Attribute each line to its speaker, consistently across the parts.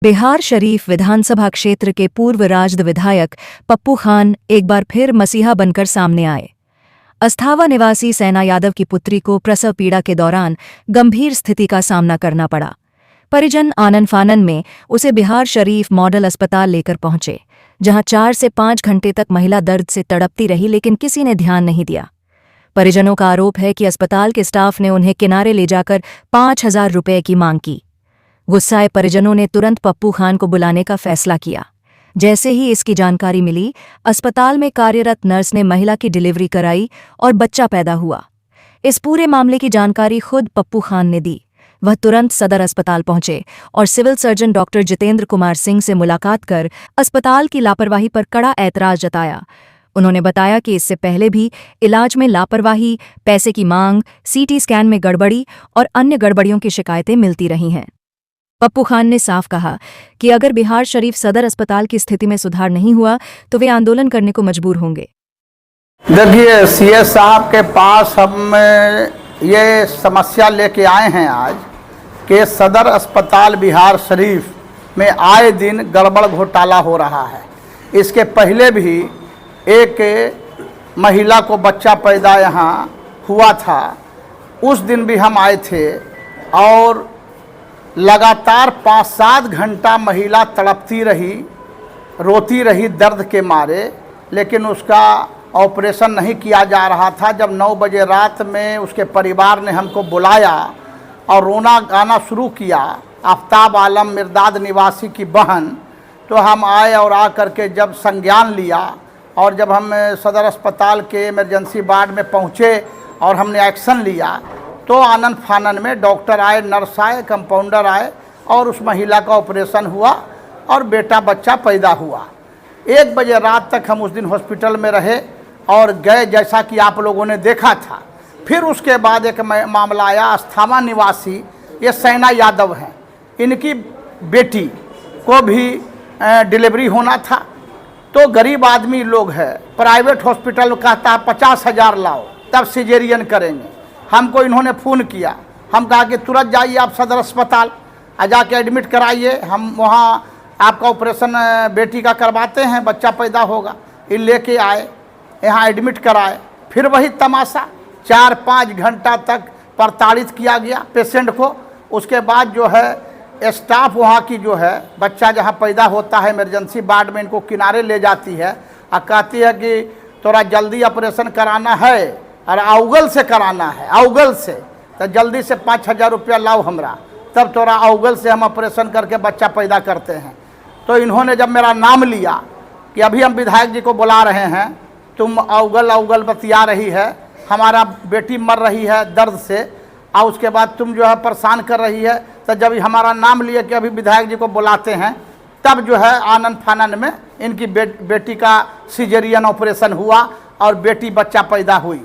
Speaker 1: बिहार शरीफ विधानसभा क्षेत्र के पूर्व राजद विधायक पप्पू खान एक बार फिर मसीहा बनकर सामने आए। अस्थावा निवासी सैना यादव की पुत्री को प्रसव पीड़ा के दौरान गंभीर स्थिति का सामना करना पड़ा। परिजन आनन फानन में उसे बिहार शरीफ मॉडल अस्पताल लेकर पहुंचे, जहां 4 से 5 घंटे तक महिला दर्द से तड़पती रही, लेकिन किसी ने ध्यान नहीं दिया। परिजनों का आरोप है कि अस्पताल के स्टाफ ने उन्हें किनारे ले जाकर 5,000 रुपये की मांग की। गुस्साए परिजनों ने तुरंत पप्पू खान को बुलाने का फैसला किया। जैसे ही इसकी जानकारी मिली, अस्पताल में कार्यरत नर्स ने महिला की डिलीवरी कराई और बच्चा पैदा हुआ। इस पूरे मामले की जानकारी खुद पप्पू खान ने दी। वह तुरंत सदर अस्पताल पहुंचे और civil surgeon doctor Jitendra Kumar Singh से मुलाकात कर अस्पताल की लापरवाही पर कड़ा ऐतराज जताया। उन्होंने बताया कि इससे पहले भी इलाज में लापरवाही, पैसे की मांग, सीटी स्कैन में गड़बड़ी और अन्य गड़बड़ियों की शिकायतें मिलती रही हैं। पप्पू खान ने साफ कहा कि अगर बिहार शरीफ सदर अस्पताल की स्थिति में सुधार नहीं हुआ तो वे आंदोलन करने को मजबूर होंगे।
Speaker 2: देखिए, सीएस साहब के पास हम ये समस्या लेके आए हैं आज कि सदर अस्पताल बिहार शरीफ में आए दिन गड़बड़ घोटाला हो रहा है। इसके पहले भी एक महिला को बच्चा पैदा यहाँ हुआ था, उस दिन भी हम आए थे और लगातार 5-7 घंटा महिला तड़पती रही, रोती रही दर्द के मारे, लेकिन उसका ऑपरेशन नहीं किया जा रहा था। जब 9 बजे रात में उसके परिवार ने हमको बुलाया और रोना गाना शुरू किया, आफ्ताब आलम मिर्दाद निवासी की बहन, तो हम आए और आ करके जब संज्ञान लिया और जब हम सदर अस्पताल के इमरजेंसी वार्ड में पहुँचे और हमने एक्शन लिया, तो आनंद फानन में डॉक्टर आए, नर्स आए, कंपाउंडर आए और उस महिला का ऑपरेशन हुआ और बेटा बच्चा पैदा हुआ। 1 बजे रात तक हम उस दिन हॉस्पिटल में रहे और गए, जैसा कि आप लोगों ने देखा था। फिर उसके बाद एक मामला आया, अस्थावा निवासी ये सैना यादव हैं, इनकी बेटी को भी डिलीवरी होना था। तो गरीब आदमी लोग है, प्राइवेट हॉस्पिटल कहता है 50,000 लाओ तब सिजेरियन करेंगे। हमको इन्होंने फ़ोन किया, हम कहा कि तुरंत जाइए आप सदर अस्पताल, जाके एडमिट कराइए, हम वहाँ आपका ऑपरेशन बेटी का करवाते हैं, बच्चा पैदा होगा। ये लेके आए, यहाँ एडमिट कराए, फिर वही तमाशा, 4-5 घंटा तक प्रताड़ित किया गया पेशेंट को। उसके बाद जो है स्टाफ वहाँ की जो है, बच्चा जहाँ पैदा होता है इमरजेंसी वार्ड में, इनको किनारे ले जाती है और कहती है कि थोड़ा जल्दी ऑपरेशन कराना है और अवगल से कराना है, अवगल से, तो जल्दी से 5,000 रुपया लाओ हमरा, तब थोड़ा अवगल से हम ऑपरेशन करके बच्चा पैदा करते हैं। तो इन्होंने जब मेरा नाम लिया कि अभी हम विधायक जी को बुला रहे हैं, तुम अवगल बतिया रही है, हमारा बेटी मर रही है दर्द से, और उसके बाद तुम जो है परेशान कर रही है। तो जब हमारा नाम लिया कि अभी विधायक जी को बुलाते हैं, तब जो है आनंद फानन में इनकी बेटी का सिजेरियन ऑपरेशन हुआ और बेटी बच्चा पैदा हुई।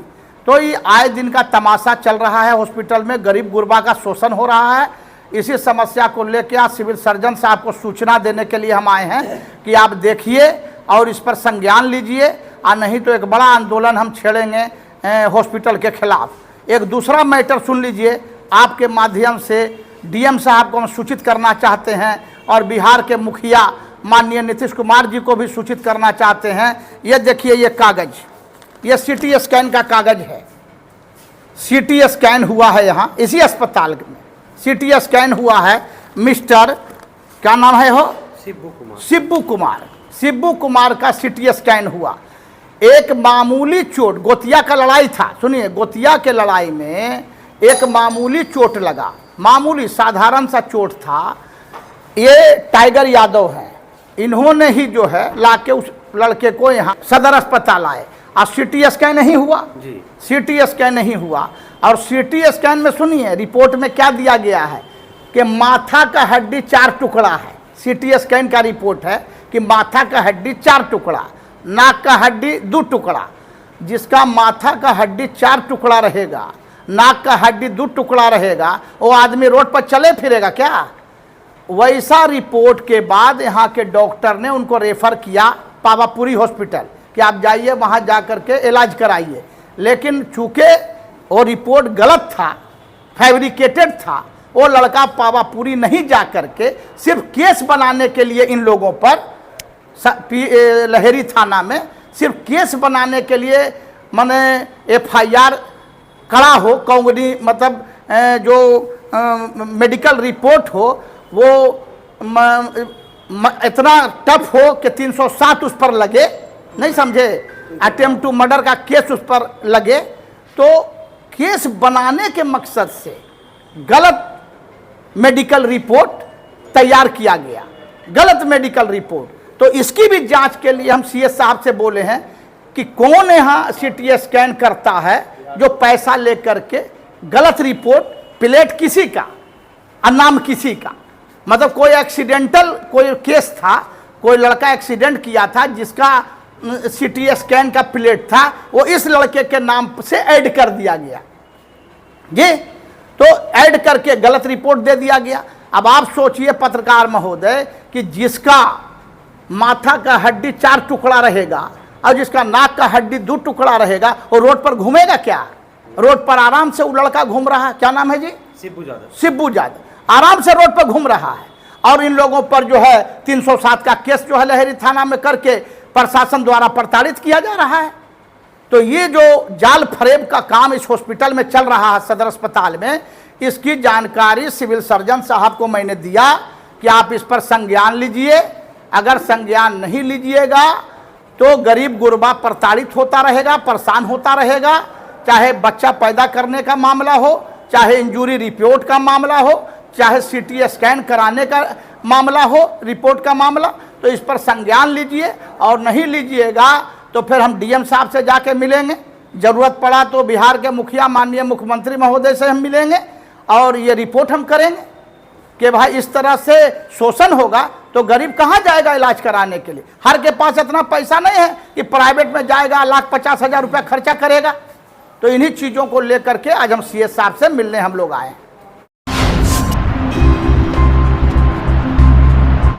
Speaker 2: तो ये आए दिन का तमाशा चल रहा है, हॉस्पिटल में गरीब गुरबा का शोषण हो रहा है। इसी समस्या को लेकर आज सिविल सर्जन साहब को सूचना देने के लिए हम आए हैं कि आप देखिए और इस पर संज्ञान लीजिए, और नहीं तो एक बड़ा आंदोलन हम छेड़ेंगे हॉस्पिटल के खिलाफ। एक दूसरा मैटर सुन लीजिए, आपके माध्यम से डीएम साहब को हम सूचित करना चाहते हैं और बिहार के मुखिया माननीय नीतीश कुमार जी को भी सूचित करना चाहते हैं। ये देखिए, ये कागज़, ये सीटी स्कैन का कागज़ है। सीटी स्कैन हुआ है यहाँ इसी अस्पताल में, सीटी स्कैन हुआ है। मिस्टर क्या नाम है हो, शिब्बू कुमार का सीटी स्कैन हुआ। एक मामूली चोट, गोतिया का लड़ाई था, सुनिए, गोतिया के लड़ाई में एक मामूली चोट लगा, मामूली साधारण सा चोट था। ये टाइगर यादव हैं, इन्होंने ही जो है लाके उस लड़के को यहाँ सदर अस्पताल आए और सीटी स्कैन नहीं हुआ जी, सीटी स्कैन नहीं हुआ। और सीटी स्कैन में सुनिए रिपोर्ट में क्या दिया गया है कि माथा का हड्डी 4 टुकड़ा है। सीटी स्कैन का रिपोर्ट है कि माथा का हड्डी 4 टुकड़ा, नाक का हड्डी 2 टुकड़ा। जिसका माथा का हड्डी 4 टुकड़ा रहेगा, नाक का हड्डी 2 टुकड़ा रहेगा, वो आदमी रोड पर चले फिरेगा क्या? वैसा रिपोर्ट के बाद यहाँ के डॉक्टर ने उनको रेफर किया पावापुरी हॉस्पिटल कि आप जाइए वहाँ जा कर के इलाज कराइए। लेकिन चूँकि वो रिपोर्ट गलत था, फैब्रिकेटेड था, वो लड़का पावापुरी नहीं जा करके सिर्फ केस बनाने के लिए इन लोगों पर लहेरी थाना में सिर्फ केस बनाने के लिए माने FIR कड़ा हो, कांगनी मतलब जो मेडिकल रिपोर्ट हो वो इतना टफ हो कि 307 उस पर लगे, नहीं समझे, अटेम्प्ट टू मर्डर का केस उस पर लगे। तो केस बनाने के मकसद से गलत मेडिकल रिपोर्ट तैयार किया गया, गलत मेडिकल रिपोर्ट। तो इसकी भी जांच के लिए हम CS साहब से बोले हैं कि कौन यहाँ CT स्कैन करता है जो पैसा लेकर के गलत रिपोर्ट, प्लेट किसी का और नाम किसी का, मतलब कोई एक्सीडेंटल कोई केस था, कोई लड़का एक्सीडेंट किया था जिसका CT स्कैन का प्लेट था, वो इस लड़के के नाम से ऐड कर दिया गया जी, तो ऐड करके गलत रिपोर्ट दे दिया गया। अब आप सोचिए पत्रकार महोदय कि जिसका माथा का हड्डी 4 टुकड़ा रहेगा और जिसका नाक का हड्डी 2 टुकड़ा रहेगा, वो रोड पर घूमेगा क्या? रोड पर आराम से वो लड़का घूम रहा है, क्या नाम है जी? शिब्बू यादव आराम से रोड पर घूम रहा है। और इन लोगों पर जो है 307 का केस जो है लहेरी थाना में करके प्रशासन द्वारा प्रताड़ित किया जा रहा है। तो ये जो जाल फरेब का काम इस हॉस्पिटल में चल रहा है, सदर अस्पताल में, इसकी जानकारी सिविल सर्जन साहब को मैंने दिया कि आप इस पर संज्ञान लीजिए। अगर संज्ञान नहीं लीजिएगा तो गरीब गुरबा प्रताड़ित होता रहेगा, परेशान होता रहेगा, चाहे बच्चा पैदा करने का मामला हो, चाहे इंजूरी रिपोर्ट का मामला हो, चाहे CT स्कैन कराने का मामला हो, रिपोर्ट का मामला। तो इस पर संज्ञान लीजिए, और नहीं लीजिएगा तो फिर हम DM साहब से जाके मिलेंगे, ज़रूरत पड़ा तो बिहार के मुखिया माननीय मुख्यमंत्री महोदय से हम मिलेंगे और ये रिपोर्ट हम करेंगे कि भाई इस तरह से शोषण होगा तो गरीब कहाँ जाएगा इलाज कराने के लिए? हर के पास इतना पैसा नहीं है कि प्राइवेट में जाएगा 1,50,000 रुपया खर्चा करेगा। तो इन्हीं चीज़ों को लेकर के आज हम CS साहब से मिलने हम लोग आए हैं।